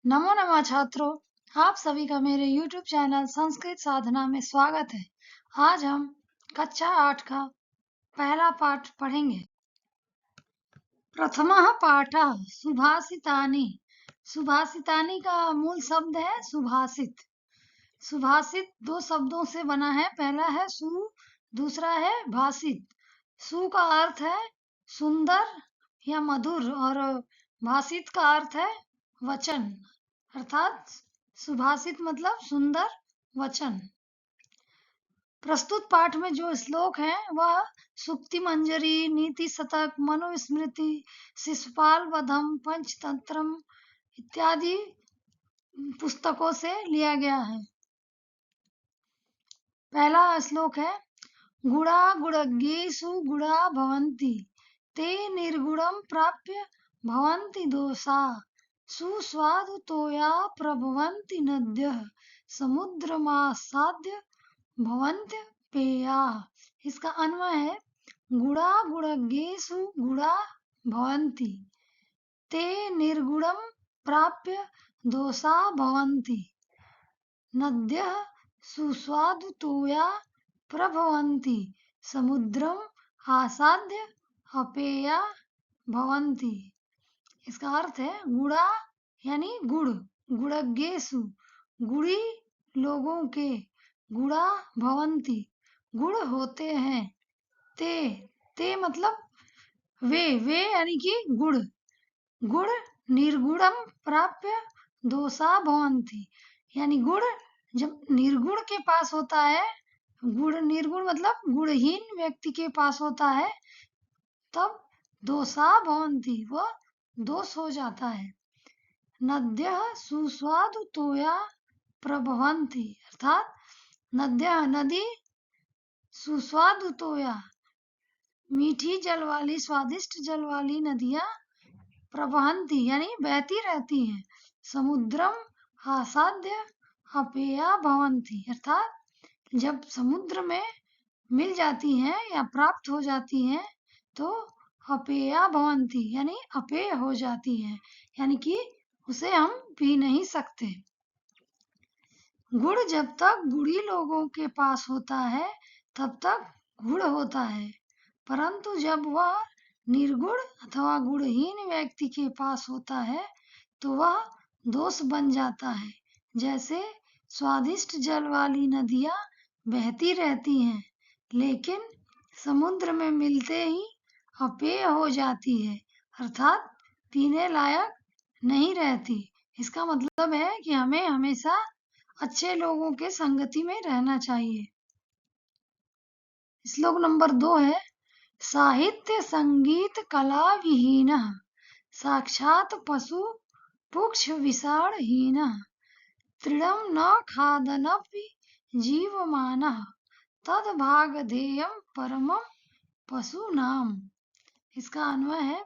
नमो नमः छात्रों, आप सभी का मेरे YouTube चैनल संस्कृत साधना में स्वागत है। आज हम कक्षा 8 का पहला पाठ पढ़ेंगे। प्रथमः पाठः सुभाषितानि। सुभाषितानि का मूल शब्द है सुभाषित। सुभाषित दो शब्दों से बना है, पहला है सु, दूसरा है भाषित। सु का अर्थ है सुंदर या मधुर और भाषित का अर्थ है वचन, अर्थात सुभाषित मतलब सुंदर वचन। प्रस्तुत पाठ में जो श्लोक है वह सुक्ति मंजरी, नीति शतक, मनुस्मृति, शिशुपाल वधम, पंचतंत्रम इत्यादि पुस्तकों से लिया गया है। पहला श्लोक है गुणा गुणज्ञेषु गुणा भवन्ति ते निर्गुणं प्राप्य भवन्ति दोषा सुस्वादुतोया प्रभवन्ति नद्यः समुद्रमासाद्य भवन्ति पेयाः। इसका अन्वय है गुणा गुणज्ञेषु गुणा भवन्ति ते निर्गुणं प्राप्य दोषा भवन्ति नद्यः सुस्वादुतोया प्रभवन्ति समुद्रम आसाद्य अपेया भवन्ति। इसका अर्थ है गुड़ा यानी गुड़, गुणज्ञेषु गुड़ी लोगों के, गुड़ा भवन्ति गुड़ होते हैं, ते मतलब वे यानी कि गुड़, गुड़ निर्गुणम प्राप्य दोषा भवन्ति यानी गुड़ जब निर्गुण के पास होता है, गुण निर्गुण मतलब गुणहीन व्यक्ति के पास होता है, तब दोषा भवन्ति वह दोष हो जाता है। नद्यः सुस्वादुतोया प्रभवन्ति अर्थात नद्यः नदी, सुस्वादुतोया मीठी जल वाली, स्वादिष्ट जल वाली नदियां प्रवहन्ति यानी बहती रहती हैं। समुद्रम आसाद्य अपेया भवन्ति अर्थात जब समुद्र में मिल जाती हैं या प्राप्त हो जाती हैं तो अपेया भवन्ति यानी अपेय हो जाती हैं, यानी कि उसे हम पी नहीं सकते। गुड़ जब तक गुड़ी लोगों के पास होता है तब तक गुड़ होता है, परंतु जब वह निर्गुण अथवा गुणहीन व्यक्ति के पास होता है तो वह दोष बन जाता है। जैसे स्वादिष्ट जल वाली नदियां बहती रहती हैं, लेकिन समुद्र में मिलते ही अपेय हो जाती है, अर्थात पीने लायक नहीं रहती। इसका मतलब है कि हमें हमेशा अच्छे लोगों के संगति में रहना चाहिए। श्लोक नंबर 2 है साहित्य संगीत कला विहीन साक्षात पशु पुक्ष विषाणहीन तृणं न खादनपि जीवमानः तद्भागधेयं परमं पशूनाम। इसका अन्वय है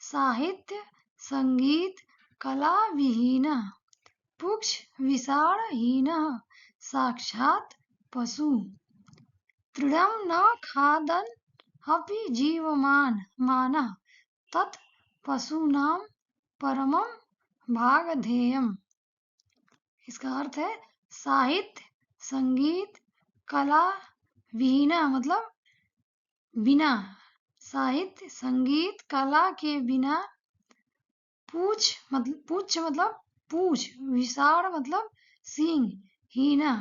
साहित्य संगीत कला विहीन पुक्ष विषाणहीन साक्षात पशु तृणं न खादन अपि जीवमानः तत् पशूनां परमं भागधेयम्। इसका अर्थ है साहित्य संगीत कला विहीन मतलब बिना, साहित्य संगीत कला के बिना, पूछ मतलब पूछ, विषाण मतलब सींग, हीना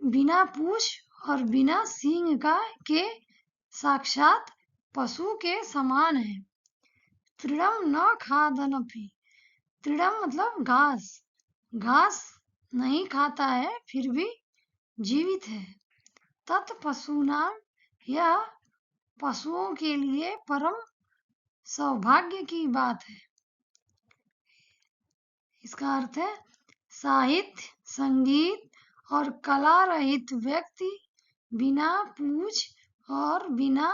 बिना पूछ और बिना सींग का के साक्षात पशु के समान है। तृणम न खादनपि, तृणम मतलब घास, घास नहीं खाता है फिर भी जीवित है। तत् पशुनाम, यह पशुओं के लिए परम सौभाग्य की बात है। इसका अर्थ है साहित्य संगीत और कला रहित व्यक्ति बिना पूछ और बिना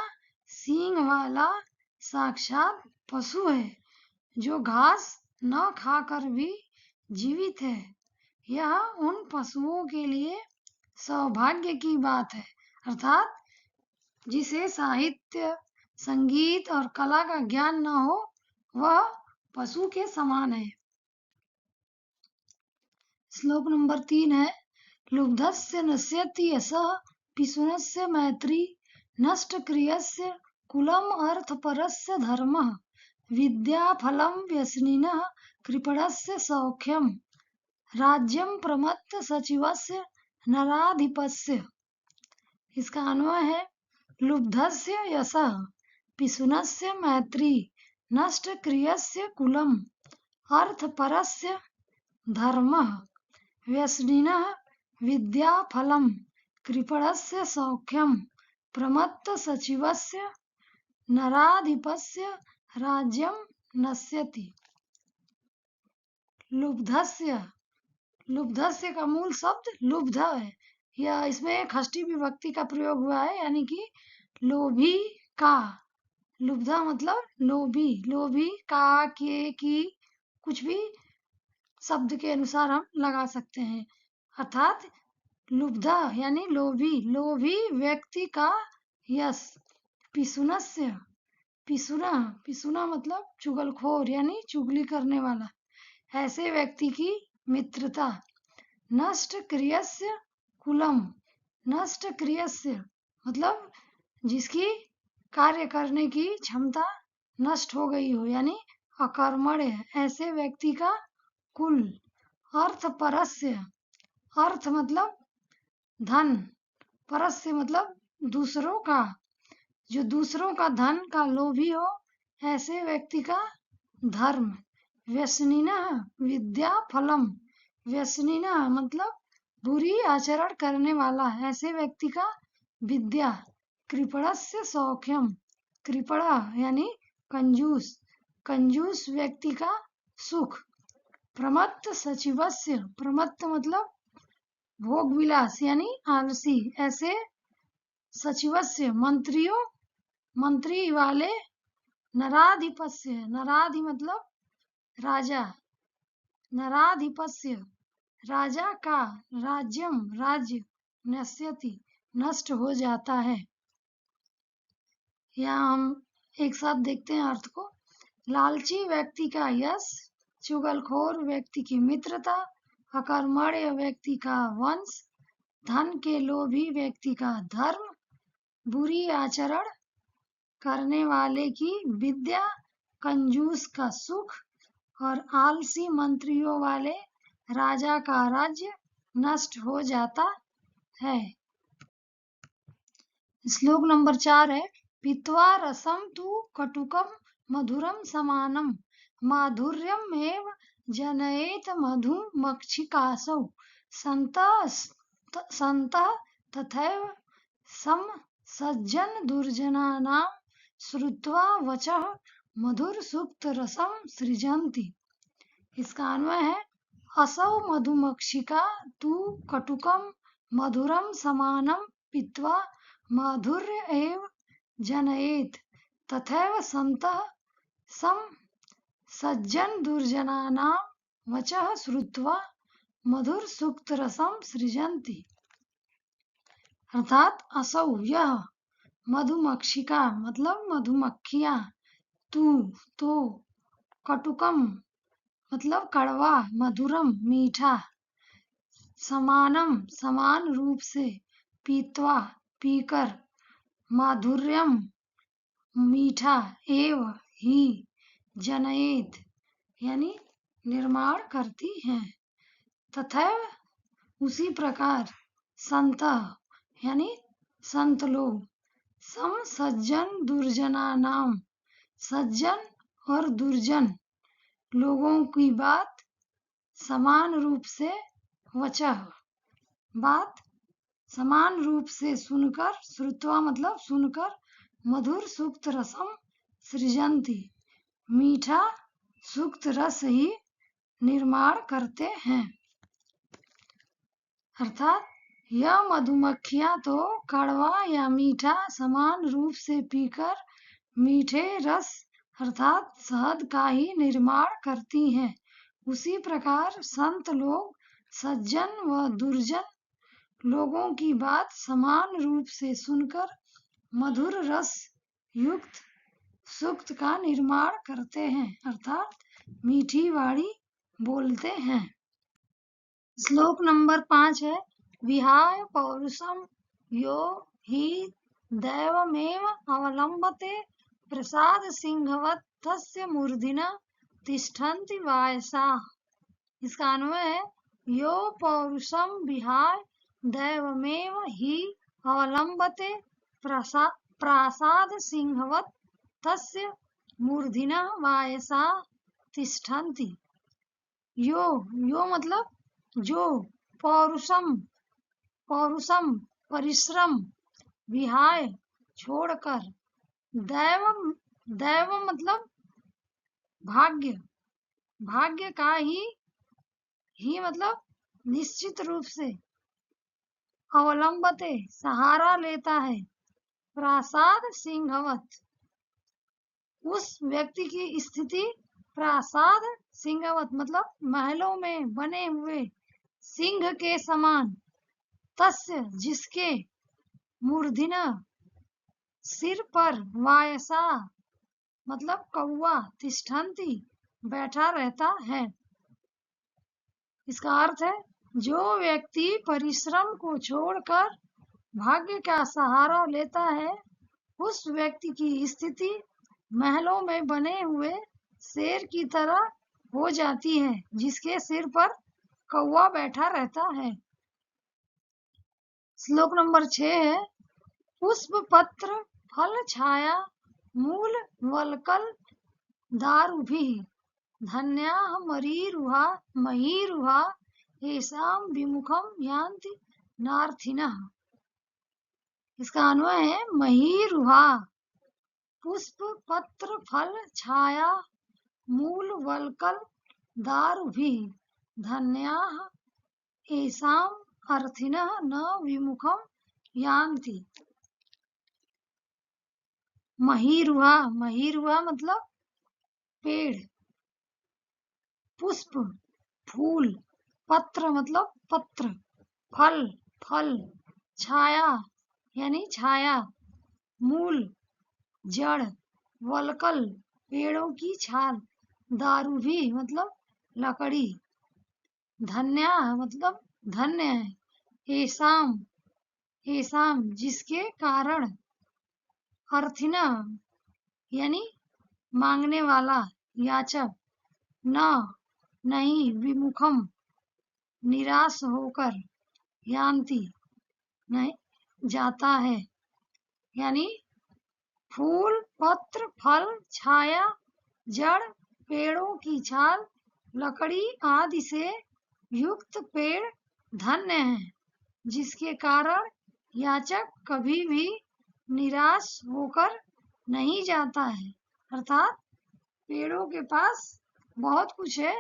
सींग वाला साक्षात पशु है जो घास न खाकर भी जीवित है। यह उन पशुओं के लिए सौभाग्य की बात है, अर्थात जिसे साहित्य संगीत और कला का ज्ञान न हो वह पशु के समान है। श्लोक नंबर 3 है लुब्धस्य नश्यति यशः पिशुनस्य मैत्री नष्ट क्रियस्य कुलम अर्थपरस्य धर्मः विद्याफलं व्यसनिनः कृपणस्य सौख्यम राज्यम प्रमत्त सचिवस्य नराधिपस्य। इसका अन्वय है लुब्धस्य यशः पिशुनस्य मैत्री नष्ट क्रियस्य कुलम अर्थपरस्य धर्मः व्यसनिनः विद्याफलं कृपणस्य सौख्यम प्रमत्त सचिवस्य नराधिपस्य राज्यम नश्यति। लुब्धस्य का मूल शब्द लुब्ध है। यह इसमें षष्ठी विभक्ति का प्रयोग हुआ है, यानी कि लोभी का। लुब्धा मतलब लोभी का, के, की, कुछ भी शब्द के अनुसार हम लगा सकते हैं। अर्थात लुब्धा यानी लोभी व्यक्ति का यश। पिशुनस्य पिशुना मतलब चुगलखोर यानी चुगली करने वाला, ऐसे व्यक्ति की मित्रता। नष्ट क्रियस्य कुलम, नष्ट क्रियस्य मतलब जिसकी कार्य करने की क्षमता नष्ट हो गई हो, यानी अकर्मण्य, ऐसे व्यक्ति का कुल। अर्थपरस्य, अर्थ मतलब धन, परस्य मतलब दूसरों का, जो दूसरों का धन का लोभी हो, ऐसे व्यक्ति का धर्म। व्यसनिनः विद्याफलम, व्यसनिनः मतलब बुरी आचरण करने वाला, ऐसे व्यक्ति का विद्या। कृपणस्य सौख्यम, कृपणा यानी कंजूस, कंजूस व्यक्ति का सुख। प्रमत्त सचिवस्य, प्रमत्त मतलब भोग विलास यानी आलसी, ऐसे सचिवस्य मंत्री वाले। नराधिपस्य, नराधि मतलब राजा, नराधिपस्य राजा का राज्यम राज्य नश्यति नष्ट हो जाता है। यहाँ हम एक साथ देखते हैं अर्थ को। लालची व्यक्ति का यश, चुगलखोर व्यक्ति की मित्रता, अकर्मण्य व्यक्ति का वंश, धन के लोभी व्यक्ति का धर्म, बुरी आचरण करने वाले की विद्या, कंजूस का सुख और आलसी मंत्रियों वाले राजा का राज्य नष्ट हो जाता है। श्लोक नंबर 4 है पीत्वा रसम तु कटुकम मधुरम समानम माधुर्यम एव जनयेत मधुमक्षिकासौ संतः तथैव सम सज्जन दुर्जनानां श्रुत्वा वचः मधुर सुक्त रसम सृजन्ति। इसका अन्वय है असौ मधुमक्षिका तु कटुकम मधुरम समानम पीत्वा माधुर्य एव जनयेत तथैव संतः सम सज्जन दुर्जनानां वचः श्रुत्वा मधुर सुक्त रसम सृजन्ति। अर्थात असौ यह, मधुमक्षिका मतलब मधुमक्खियां, तू तो, कटुकम मतलब कड़वा, मधुरम मीठा, समानम समान रूप से, पीत्वा पीकर, माधुर्यम मीठा, एव ही, जनयेत यानी निर्माण करती हैं, तथैव उसी प्रकार, संतः यानी संत लोग, सम सज्जन दुर्जनानाम सज्जन और दुर्जन लोगों की बात, समान रूप से, वचः बात समान रूप से सुनकर, श्रुत्वा मतलब सुनकर, मधुर सुक्त रसम सृजन्ति मीठा सुक्त रस ही निर्माण करते हैं। अर्थात यह मधुमक्खियां तो कड़वा या मीठा समान रूप से पीकर मीठे रस अर्थात शहद का ही निर्माण करती हैं। उसी प्रकार संत लोग सज्जन व दुर्जन लोगों की बात समान रूप से सुनकर मधुर रस युक्त सुक्त का निर्माण करते हैं, अर्थात मीठी वाणी बोलते हैं। श्लोक नंबर 5 है विहाय पौरुषम यो हि दैवमेव अवलंबते प्रसाद सिंहवत् तस्य मूर्धना तिष्ठन्ति वायसा। इसका अन्वय है यो पौरुषम विहाय दैवमेव हि अवलंबते प्रासाद सिंहवत् तस्य मूर्धना वायसा तिष्ठन्ति। यो मतलब जो, पौरुषम परिश्रम, विहाय छोड़कर, दैव मतलब भाग्य का ही मतलब निश्चित रूप से, अवलंबते सहारा लेता है, प्रासाद सिंहवत उस व्यक्ति की स्थिति, प्रासाद सिंहवत मतलब महलों में बने हुए सिंह के समान, तस्य जिसके, मूर्धना सिर पर, वायसा मतलब कौवा, तिष्ठन्ति बैठा रहता है। इसका अर्थ है जो व्यक्ति परिश्रम को छोड़कर भाग्य का सहारा लेता है, उस व्यक्ति की स्थिति महलों में बने हुए शेर की तरह हो जाती है, जिसके सिर पर कौवा बैठा रहता है। श्लोक नंबर 6 है पुष्प पत्र फल छाया मूल वलकल दारुभिः धन्याः महीरुहा येषां विमुखं यान्ति नार्थिनः। इसका अन्वय है महीरुहा पुष्प पत्र फल छाया मूल वलकल दारुभिः धन्याः येषां अर्थिनः न विमुखं यान्ति। महीरुहा मतलब पेड़, पुष्प फूल, पत्र मतलब पत्र, फल, छाया यानी छाया, मूल जड़, वलकल पेड़ों की छाल, दारुभी मतलब लकड़ी, धन्या मतलब धन्य है, एसाम जिसके कारण, अर्थिना यानी मांगने वाला, याचक, नहीं, विमुखम निराश होकर, यान्ति नहीं जाता है, यानी फूल पत्र फल छाया जड़ पेड़ों की छाल लकड़ी आदि से युक्त पेड़ धन्य है, जिसके कारण याचक कभी भी निराश होकर नहीं जाता है। अर्थात पेड़ों के पास बहुत कुछ है,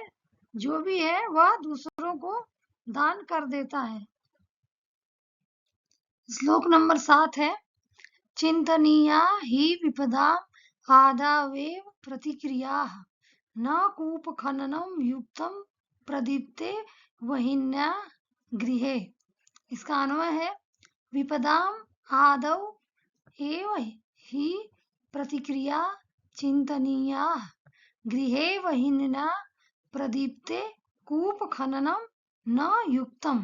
जो भी है वह दूसरों को दान कर देता है। श्लोक नंबर 7 है चिंतनीया हि विपदा आदावेव प्रतिक्रियाः न कूप खननम युक्तम प्रदीप्ते वहिन्या गृहे। इसका अन्वय है विपदाम आदौ एव हि प्रतिक्रिया चिंतनीया गृहे वहिन्या प्रदीप्ते कूप खननम न युक्तम।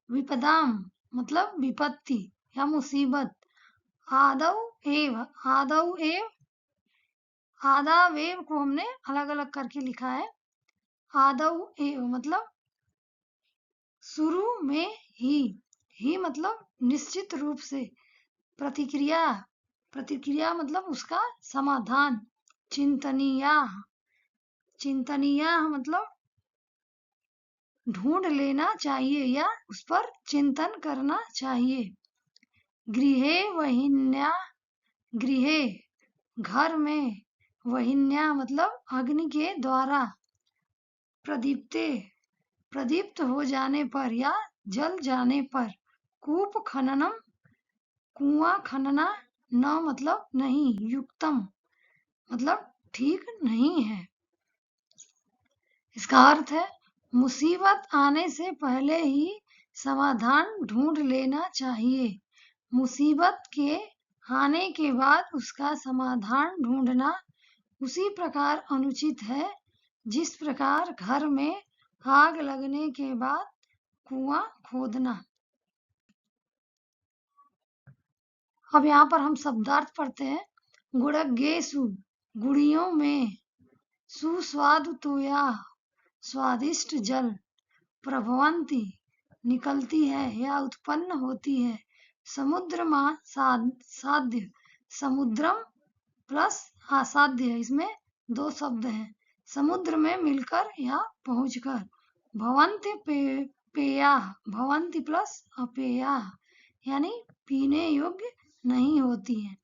विपदाम मतलब विपत्ति या मुसीबत, आदावेव को हमने अलग अलग करके लिखा है। आदव एव मतलब शुरू में ही मतलब निश्चित रूप से, प्रतिक्रिया मतलब उसका समाधान, चिंतनीया मतलब ढूंढ लेना चाहिए या उस पर चिंतन करना चाहिए। गृहे घर में, वहिन्या मतलब अग्नि के द्वारा, प्रदीप्त हो जाने पर या जल जाने पर, कूप खननम कुआं खनना, न मतलब नहीं, युक्तम मतलब ठीक नहीं है। इसका अर्थ है मुसीबत आने से पहले ही समाधान ढूंढ लेना चाहिए, मुसीबत के आने के बाद उसका समाधान ढूंढना उसी प्रकार अनुचित है जिस प्रकार घर में आग लगने के बाद कुआं खोदना। अब यहाँ पर हम शब्दार्थ पढ़ते हैं। गुड़गेसु, गुड़ियों में। सुस्वादु तोया, स्वादिष्ट जल। प्रभवंती, निकलती है या उत्पन्न होती है। समुद्रमा साध्य, समुद्रम प्लस असाध्य, इसमें दो शब्द हैं। समुद्र में मिलकर या पहुंचकर। भवंती पेया, भवंती प्लस अपेया, यानी पीने योग्य नहीं होती है।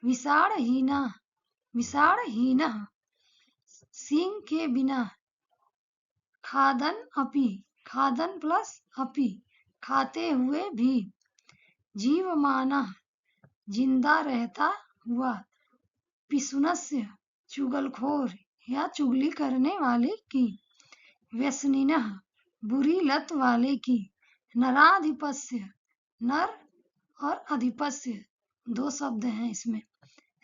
विषाणहीना, विषाणहीना, सींग के बिना। खादन अपि, खादन प्लस अपि, खाते हुए भी। जीवमाना, जिंदा रहता हुआ। पिसुनस्य, चुगलखोर या चुगली करने वाले की। व्यसनिनः, बुरी लत वाले की। नराधिपस्य, नर और अधिपस्य दो शब्द हैं इसमें।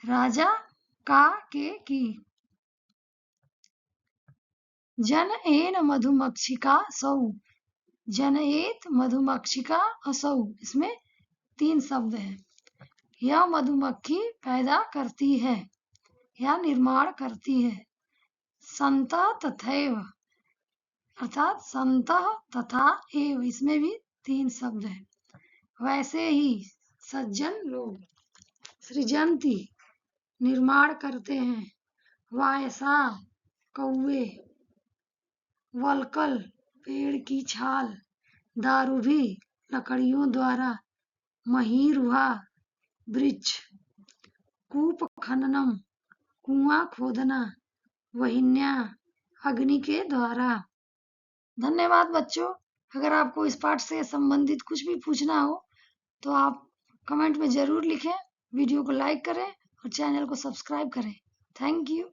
राजा का के की। जनएन मधुमक्षिका सौ, जनएत मधुमक्षिका असौ, इसमें तीन शब्द हैं। यह मधुमक्खी पैदा करती है या निर्माण करती है। संतः तथैव, अर्थात संतः तथा एव, इसमें भी तीन शब्द हैं। वैसे ही सज्जन लोग। सृजंती, निर्माण करते हैं। वायसा, कौवे। वल्कल, पेड़ की छाल। दारुभी, लकड़ियों द्वारा। महीरुहा, वृक्ष। कूप खननम, कुआं खोदना। वहिन्या, अग्नि के द्वारा। धन्यवाद बच्चों। अगर आपको इस पाठ से संबंधित कुछ भी पूछना हो तो आप कमेंट में जरूर लिखें। वीडियो को लाइक करें और चैनल को सब्सक्राइब करें। Thank you.